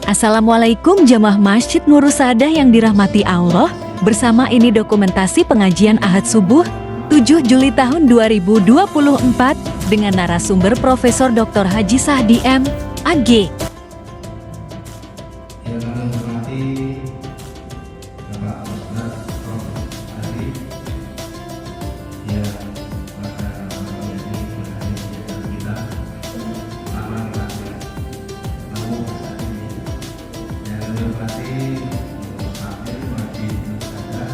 Assalamualaikum jamaah Masjid Nurus Sadah yang dirahmati Allah. Bersama ini dokumentasi pengajian Ahad Subuh 7 Juli tahun 2024 dengan narasumber Profesor Dr. Haji Sahdi M. AG. Yang kami hormati Bapak Ustaz Prof. Ari yang pada malam ini berhadir di antara kita selama rakyat tamu saat ini. Yang kami hormati Hakim Wajib Nusada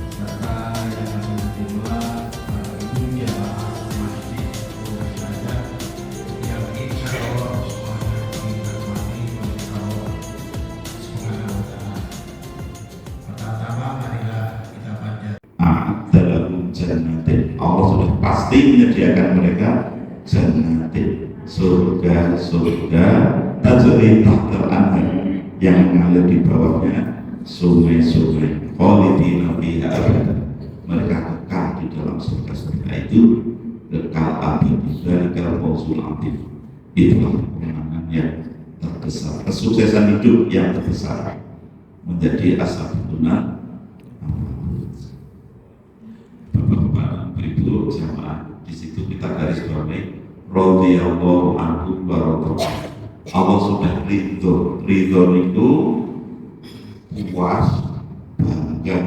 serta yang kami hormati pula para ibu jamaah Masjid Nurus Sadah yang insya Allah dalam jannatin. Allah sudah pasti menyediakan mereka jannatin, surga tajri tahtal anhar yang mengalir di bawahnya sungai-sungai khalidina fiha abada. Mereka kekal di dalam surga-surga itu, kekal abadi. Dzalikal fawzul adzim. Itulah kemenangan yang terbesar, kesuksesan hidup yang terbesar, menjadi ashabuna. Bapak-bapak, ibu jamaah, di situ kita garis bawahi radhiyallahu anhu wa radhiya. Allah sudah ridho itu puas, bangga,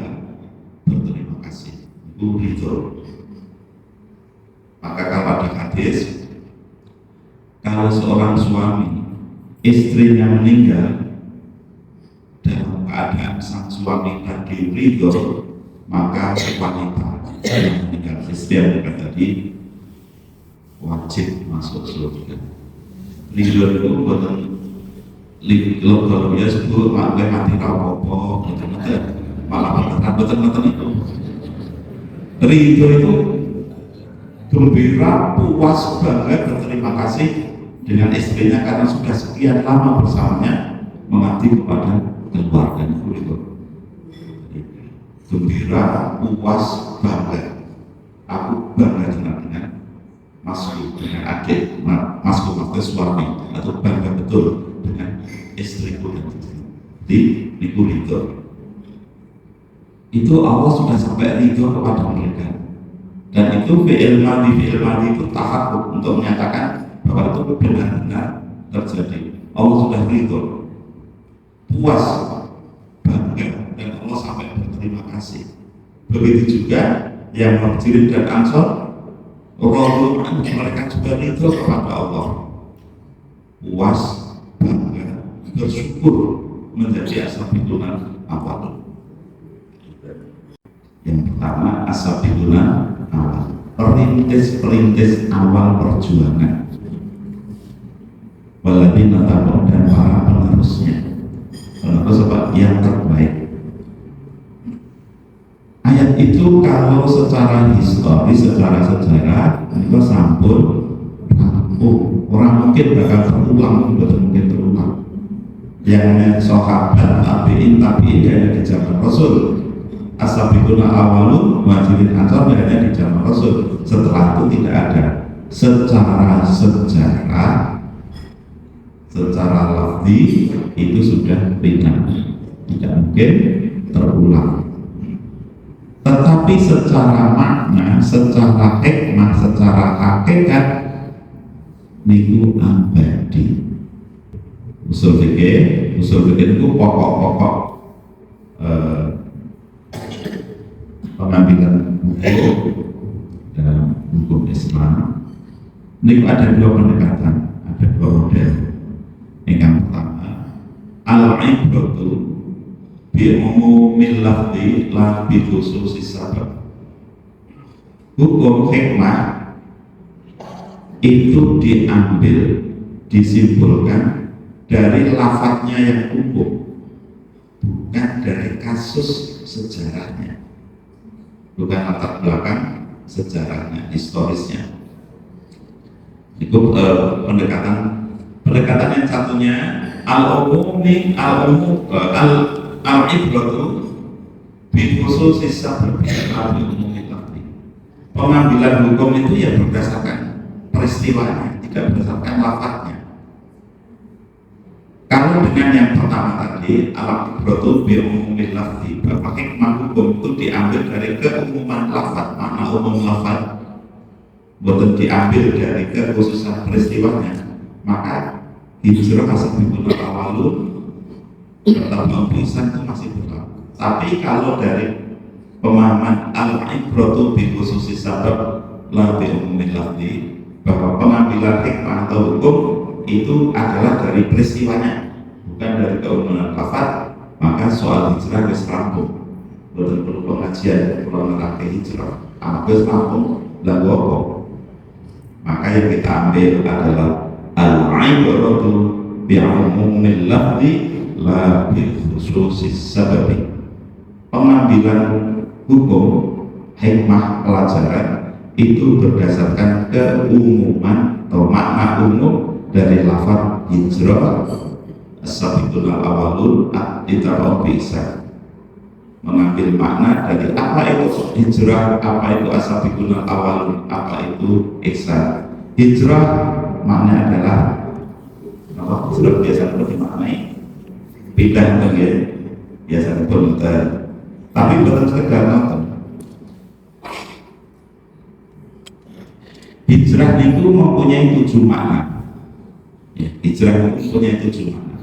berterima kasih. Itu ridho. Maka kalau ada hadis, kalau seorang suami istrinya meninggal dalam keadaan sang suami tadi ridho, maka wanita yang meninggal istri yang tadi wajib masuk surga. Ridho itu bukan kalau dia sebut mati rapopo, malah betul itu. Ridho itu gembira, puas, bangga, berterima kasih dengan istrinya karena sudah sekian lama bersamanya mengabdi kepada keluarganya. Gembira, puas, bangga. Aku bangga dengan masku, dengan adik, masku maksudnya suami, atau bangga betul dengan istriku dan istriku. Di niku ridho. Itu Allah sudah sampai ridho kepada mereka. Dan itu fi'il madhi itu tahap untuk menyatakan bahwa itu benar-benar terjadi. Allah sudah ridho, puas, bangga, dan Allah sampai berterima kasih. Begitu juga yang Muhajirin dan Ansor, mereka juga ridho kepada Allah, puas, bangga, bersyukur menjadi ashabuna awal. Yang pertama ashabuna awal, perintis awal perjuangan. Waladina tabung dan para penerusnya. Penerus apa? Yang terbaik. Ayat itu kalau secara historis, secara sejarah itu sampun rampung. Orang mungkin bakal terulang, mungkin terulang. Yang sahabat tabiin hanya di zaman Rasul. As-sabiquna awalun Muhajirin Ansor hanya di zaman Rasul. Setelah itu tidak ada. Secara sejarah, secara lafzi itu sudah ringan, tidak mungkin terulang. Tetapi secara makna, secara hikmah, secara hakikat niku abadi. Usul fikih itu pokok-pokok pengambilan hukum dalam hukum Islam. Niku ada dua pendekatan, ada dua model. Yang pertama, al-ibratu bi umumil lafzi la bi khususis sabab. Hukum hikmah itu diambil, disimpulkan dari lafadznya yang umum, bukan dari kasus sejarahnya, bukan latar belakang sejarahnya, historisnya. Itu pendekatan yang satunya al-ibratu bi khususis sabab. Pengambilan hukum itu ya berdasarkan peristiwanya, tidak berdasarkan lafadznya. Kalau dengan yang pertama tadi, al-ibratu bi umumil lafzi, bahwa hikmah hukum itu diambil dari keumuman lafaz, makna umum lafaz, bukan diambil dari kekhususan peristiwanya. Maka hijrah asabibul awalun pertama bisa itu masih berlaku. Tapi kalau dari pemahaman al-ibratu bi khususi sabab la bi umumil lafzi, bahwa pengambilan hikmah atau hukum itu adalah dari peristiwanya, bukan dari keumuman lafaz, maka soal hijrah wis rampung. Boten perlu pengajian kalau nerake hijrah, wis rampung lalu apa? Maka yang kita ambil adalah al-ibratu bi umumil lafzi la bi khususis sababi. Pengambilan hukum, hikmah, pelajaran itu berdasarkan keumuman atau makna umum dari lafaz hijrah as-sabiqul awwalun at-titabau bisa, mengambil makna dari apa itu hijrah, apa itu as-sabiqul awwalun, apa itu ihsan. Hijrah maknanya adalah apa? Sudah biasa dimaknai pindah ya, biasa berputar. Tapi bukan sekedar nonton. Hijrah itu mempunyai 7 makna. Ya, hijrah itu mempunyai 7 makna.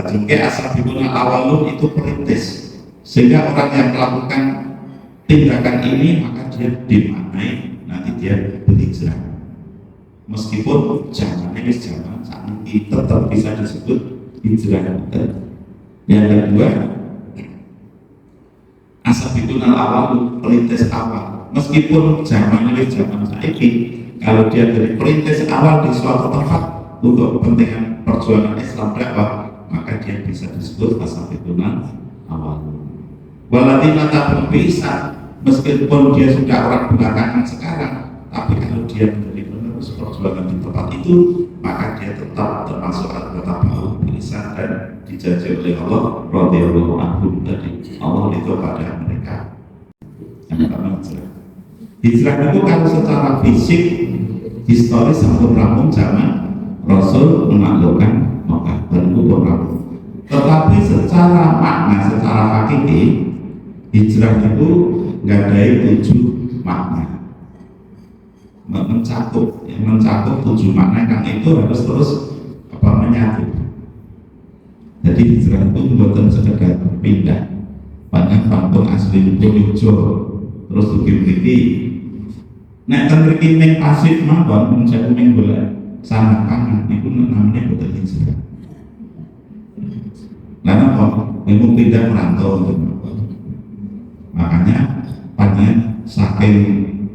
Jika as-sabiqul awwalun itu perintis, sehingga orang yang melakukan tindakan ini maka dia dimaknai nanti dia berhijrah. Meskipun zamannya zaman saat ini tetap bisa disebut hijrah. Yang kedua, as-sabiqul awwalun perintis awal. Meskipun zamannya zaman saat ini, kalau dia dari perintis awal di suatu tempat untuk kepentingan perjuangan Islam dakwah, maka dia bisa disebut as-sabiqul awwalun. Waladina tabun bisa, meskipun dia sudah orang belakangan sekarang, tapi kalau dia menjadi penerus perjuangan di tempat itu, maka dia tetap termasuk anggota baru bisa dan dijaji oleh Allah radhiyallahu anhum tadi. Allah itu pada mereka. Yang pertama hijrah. Hijrah itu kan secara fisik historis sampai rampung zaman Rasul menaklukkan Makkah dan itu rampung. Tetapi secara makna, secara hakiki, hijrah itu nggak ada 7 makna, mencakup 7 makna, kan itu harus terus menyatu. Jadi hijrah itu bukan sekedar pindah, banyak kampung asli Bojojo terus dikibiti. Nek ten mriki ning pasif mawon menjadi ning bola sangat pangan itu namanya bukan hijrah. Lalu kok ibu pindah merantau untuk makanya panjang saking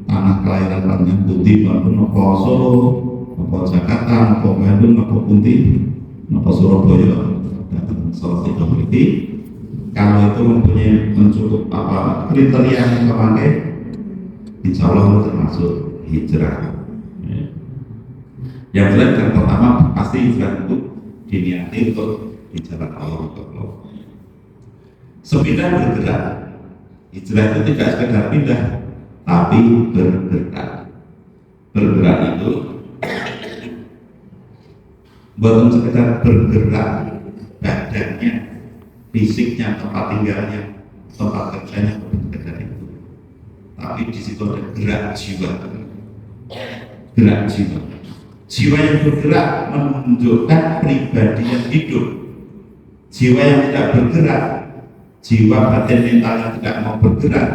tanah kelahiran panjang putih maupun nopo Solo, nopo Jakarta, nopo Bandung, nopo Kunti, nopo Surabaya datang Sulawesi Selatan. Kalau itu mempunyai mencukup kriteria yang dipakai, insya Allah termasuk hijrah. Yang jelas yang pertama pasti hijrah itu diniati untuk di jalan Allah. Sepindah bergerak. Hijrah itu tidak sekedar pindah, tapi bergerak. Bergerak itu bukan sekedar bergerak badannya, fisiknya, tempat tinggalnya, tempat kerjanya, bukan sekedar itu. Tapi di situ ada gerak jiwa. Gerak jiwa. Jiwa yang bergerak menunjukkan pribadi yang hidup. Jiwa yang tidak bergerak, jiwa batin mental yang tidak mau bergerak,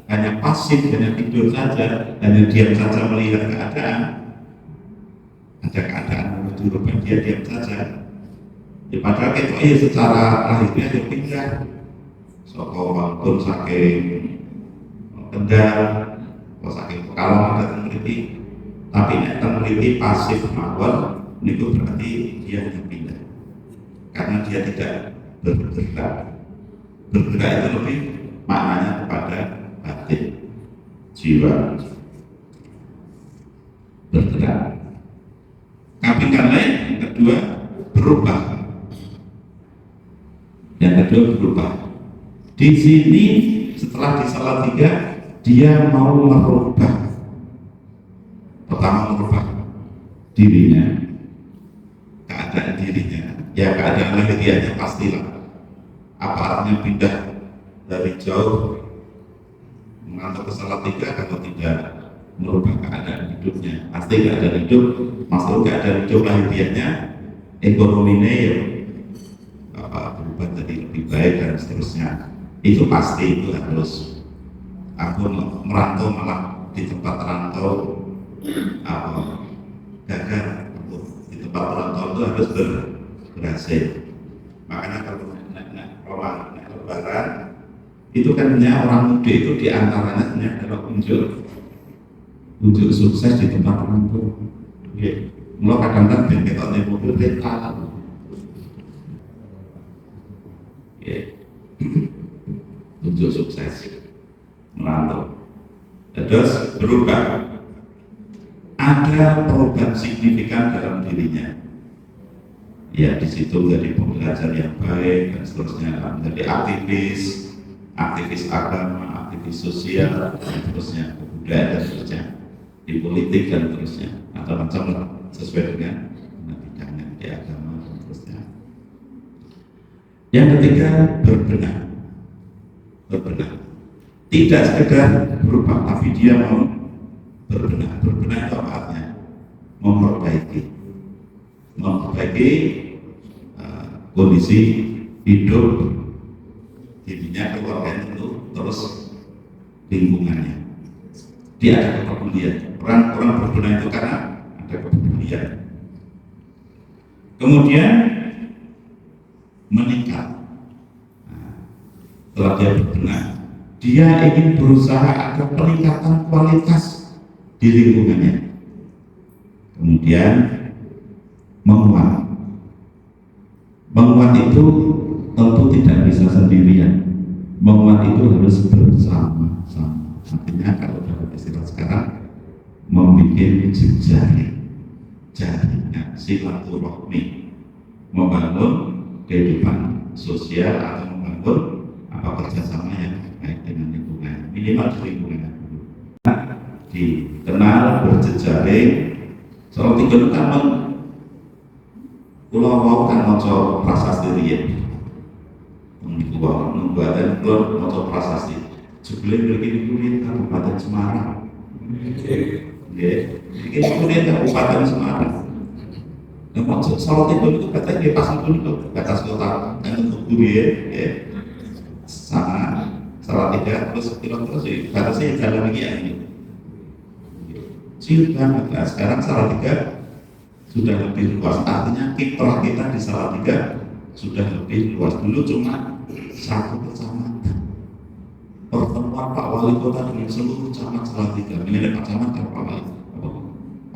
hanya pasif, hanya tidur saja, hanya diam saja melihat keadaan. Ada keadaan menurut dia diam saja. Ya, padahal itu secara lahirnya dia pindah. Soko walaupun saking Kendal, saking Pekalongan dan Tenggiri, tapi nek Tenggiri pasif mawon, itu berarti dia hanya pindah, karena dia tidak bergerak. Bergerak itu lebih maknanya kepada batin, jiwa bergerak. Kapingan lain yang kedua berubah. Yang kedua berubah. Di sini setelah di Salatiga dia mau merubah. Pertama merubah dirinya, keadaan dirinya. ya keadaan lahiriahnya pastilah. Aparatnya pindah dari jauh mengantar ke Salatiga kalau tidak merubah keadaan hidupnya, pasti keadaan hidup, masuk keadaan hidup lahiriahnya, ekonominya ya berubah jadi lebih baik dan seterusnya. Itu pasti, itu harus. Aku merantau malah di tempat rantau gagal, di tempat rantau itu harus berhasil. Makanya kalau naik lebaran itu kan orang mudik itu diantaranya sebenarnya adalah unjuk sukses di tempat rantau. Mulai kadang-kadang ben ketok ning mobil kita. Unjuk sukses merantau. Terus berubah. Ada perubahan signifikan dalam dirinya. Ya di situ menjadi pembelajar yang baik dan seterusnya, menjadi aktivis agama, aktivis sosial dan seterusnya, kebudayaan dan seterusnya, di politik dan seterusnya, macam-macam sesuai dengan bidangnya di agama dan seterusnya. Yang ketiga, berbenah. Tidak sekedar berubah, tapi dia mau berbenah. Berbenah itu artinya memperbaiki kondisi hidup dirinya, keluarganya itu, terus lingkungannya. Dia ada kepedulian. Orang berbenah itu karena ada kepedulian. Kemudian meningkat. Setelah dia berbenah, dia ingin berusaha agar peningkatan kualitas di lingkungannya. Kemudian menguat. Menguat itu tentu tidak bisa sendirian. Menguat itu harus bersama-sama. Artinya kalau dalam istilah sekarang membuat jaringan silaturahmi, membangun kehidupan sosial atau membangun kerjasama yang baik dengan lingkungan, minimal di lingkungan dulu. Dikenal berjejaring. Soal 3 tahun pulau wau kan moco prasasti riyen. Pulau membuatkan pulau moco prasasti. Jebule begini kuliah Kabupaten Semarang. Bikin kuliah Kabupaten Semarang. Nah, soal itu katanya pas itu batas kota dan untuk kuliah, sana Salatiga terus batasnya jalan lagi ini sudah. Nah, sekarang Salatiga sudah lebih luas, artinya kiprah kita di Salatiga sudah lebih luas. Dulu cuma 1 kecamatan, pertemuan Pak Wali Kota dengan seluruh camat Salatiga. Ini Pak Camat dan Pak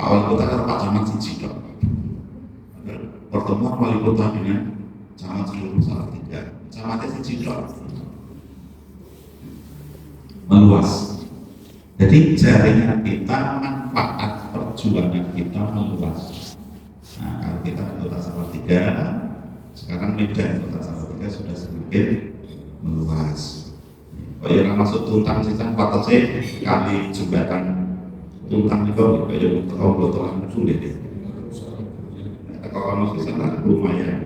Wali Kota dan Pak Camat siji dok. Pertemuan Wali Kota dengan camat seluruh Salatiga, camatnya siji dok. Meluas. Jadi jaringan kita, manfaat perjuangan kita meluas. Nah, kalau kita Kota Salatiga, sekarang Medan Kota Salatiga sudah sedikit meluas. Kalau yang masuk Tuntang sisa kuartosnya kali jembatan Tuntang itu kayak botolan sulit ya. Kalau masuk sana lumayan.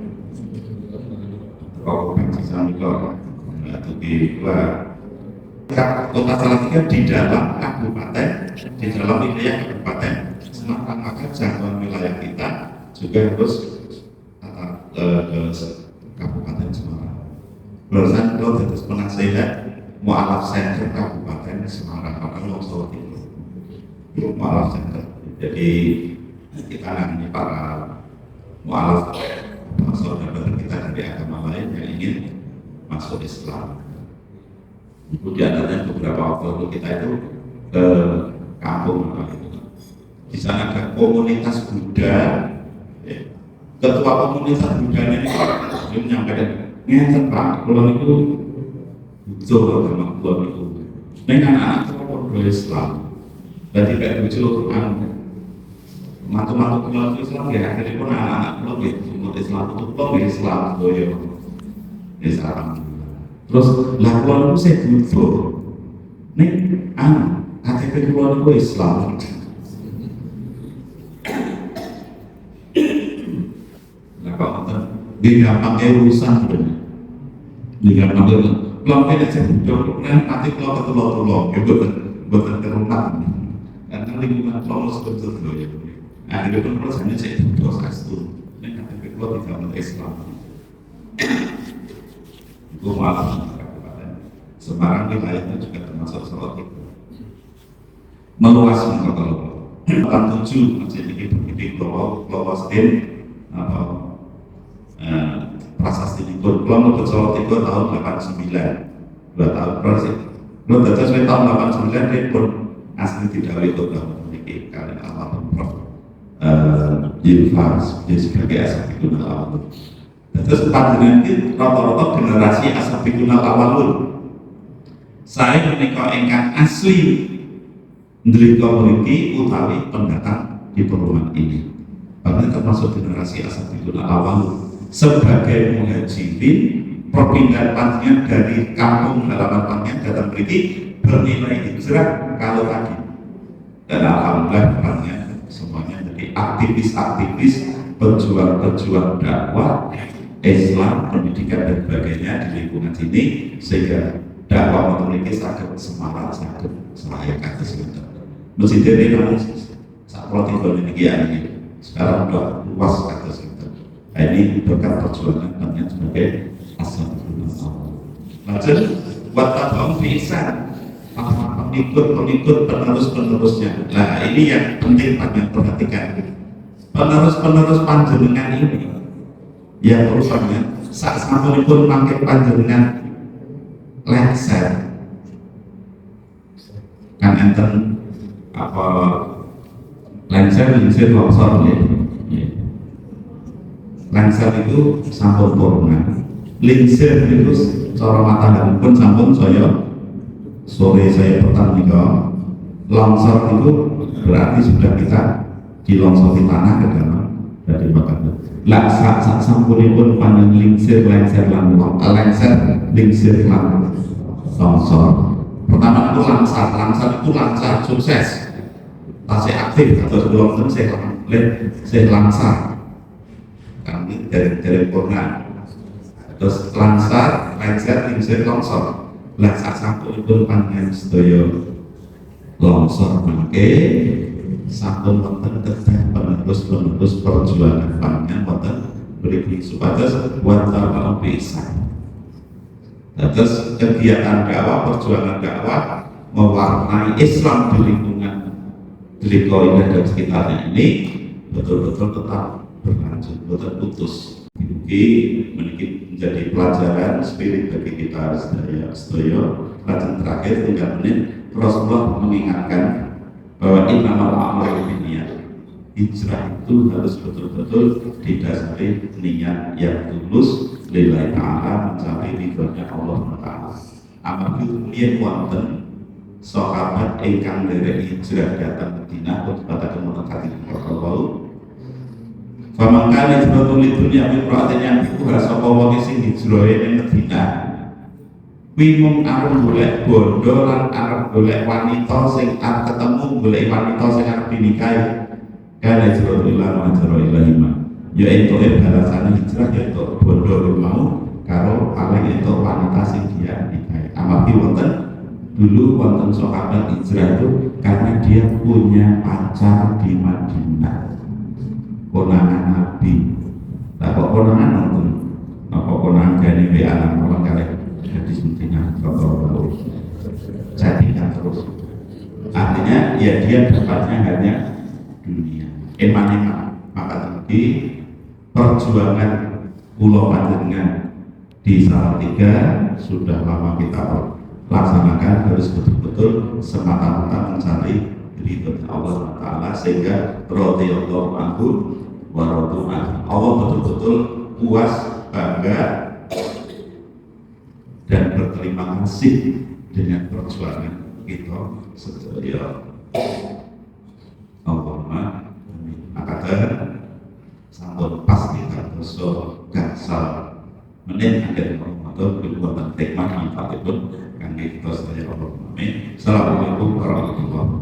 Kalau sisa itu Kota Salatiga di dalam kabupaten, di dalam wilayah kabupaten Semarang, maka jangkauan wilayah kita juga harus kabupaten Semarang. Barusan kalau terus penasehat mualaf center kabupaten Semarang, kalau Jawa Timur, mualaf center. Jadi kita nanti para mualaf saudara kita dari agama lain yang ingin masuk Islam. Kemudian ada beberapa waktu kita itu ke kampung di sana ada komunitas Buddha. Ketua komunitas Buddha ini dia menyampaikan, ngeten Pak, kalau itu butuh agama kalau itu. Dengan anak-anak kalau Islam, berarti kayak butuh matu-matu kalau Islam ya. Akhirnya pun anak-anak kalau umat Islam itu kalau Islam doyo Islam. Terus lakukan itu saya butuh nih KTP keluar itu Islam. Nah kalau Nggih gampangnya urusan bener. Nggih gampangnya urusan. Kalau kita jadi dokter, nanti kalau ketulung-tulung, ya buatan terumah. Karena lingkungan kalau sebetulnya ya. Nah, di depan prosesnya saya dosa itu. Ini nanti kalau tidak menurut Islam. Itu malah Semarang wilayahnya juga termasuk salah itu. Meluas kalau 87 masih di Pulau Stin atau prasasti Timur. Pulau Mebet Solo Timur tahun 89, 2 tahun proses. Belum datang sampai tahun 89 dia pun asli tidak ikut dalam memiliki karena almarhum Prof. Yilfas jadi sebagai Ashabikun Al-Awwalun. Terus panjenengan itu rata-rata generasi Ashabikun Al-Awwalun. Saya menika ingkang asli ndelika mriki utawi pendatang di perumahan ini. Karena termasuk generasi Ashabikun Al-Awwalun. Sebagai muhajirin, perpindahan panjenengan dari kampung halaman panjenengan datang mriki bernilai hijrah kalau tadi. Dan alhamdulillah panjenengan semuanya jadi aktivis-aktivis, pejuang-pejuang dakwah Islam, pendidikan dan sebagainya di lingkungan sini, sehingga dakwah memiliki sakit semangat, sakit seraya kata sebentar. Masjid ini namun saat kalau ini sekarang sudah luas kata sebentar. Nah, ini berkat perjuangan banyak sebagai Ashabikun Al-Awwalun. Lanjut, wattaba'u bi ihsan, pengikut penerusnya. Nah, ini yang penting panjenengan perhatikan. Penerus panjenengan ini yang urusannya sak sampun mangke panjenengan lengser kan enten apa lengser longsor ya. Lengser itu sampun purna, lingsir itu cara matahari pun sampun sore saya petang nika. Longsor itu berarti sudah kita dilongsori tanah ke dalam dari makan. Laksa sampunipun panjang lengser longsor. Pertama itu langsar itu sukses. Tasih aktif atau sebelum saya langsar. Kami dari purna. Terus langsar, lengser longsor. Laksa sampunipun panjang sedaya longsor mangke sampun wonten kedah penerus perjuangan panjang wonten mriki supados wattaba'u bi ihsan. Terus kegiatan dakwah, perjuangan dakwah mewarnai Islam di lingkungan Deliko dan sekitarnya ini betul-betul tetap berlanjut, betul putus. Ini menjadi pelajaran spirit bagi kita sedaya. Pelajaran terakhir 3 menit, Rasulullah mengingatkan bahwa innamal a'malu binniyat. Hijrah itu harus betul-betul didasari niat yang tulus lillahi ta'ala, mencari ridhonya Allah Ta'ala. Amarga yen wonten sahabat ingkang derek hijrah datang Madinah pada kemudian Allah. Famangkane hijratu lidunya min ra'atin yang buha sapa wong sing hijrahe ning Madinah. Kuwi mung arep golek bondo lan arep golek wanita sing arep ketemu, golek wanita sing arep dinikahi. Kana hijratu ila ma hajara ilaihi. Ya entuk balasane hijrah ya entuk bondo mau karo paling entuk wanita sing dia nikahi. Amargi wonten dulu wonten sahabat hijrah itu karena dia punya pacar di Madinah. Konangan Nabi, tak kok konangan nonton, apa konangan gani be alam orang kali hadis pentingnya kalau jadikan terus. Artinya ya dia dapatnya hanya dunia. Eman maka tadi perjuangan pulau panjenengan di Salatiga sudah lama kita laksanakan, harus betul-betul semata-mata mencari ridho Allah Ta'ala sehingga radhiyallahu anhu wa radu anhu. Allah betul-betul puas, bangga dan berterima kasih dengan perjuangan kita sedaya. Allahumma maka sampun pas kita dosa gansal menit akhir Ramadan berbuatan tekmat manfaatipun kangge kita sedaya. Allahumma amin. Assalamualaikum warahmatullahi wabarakatuh.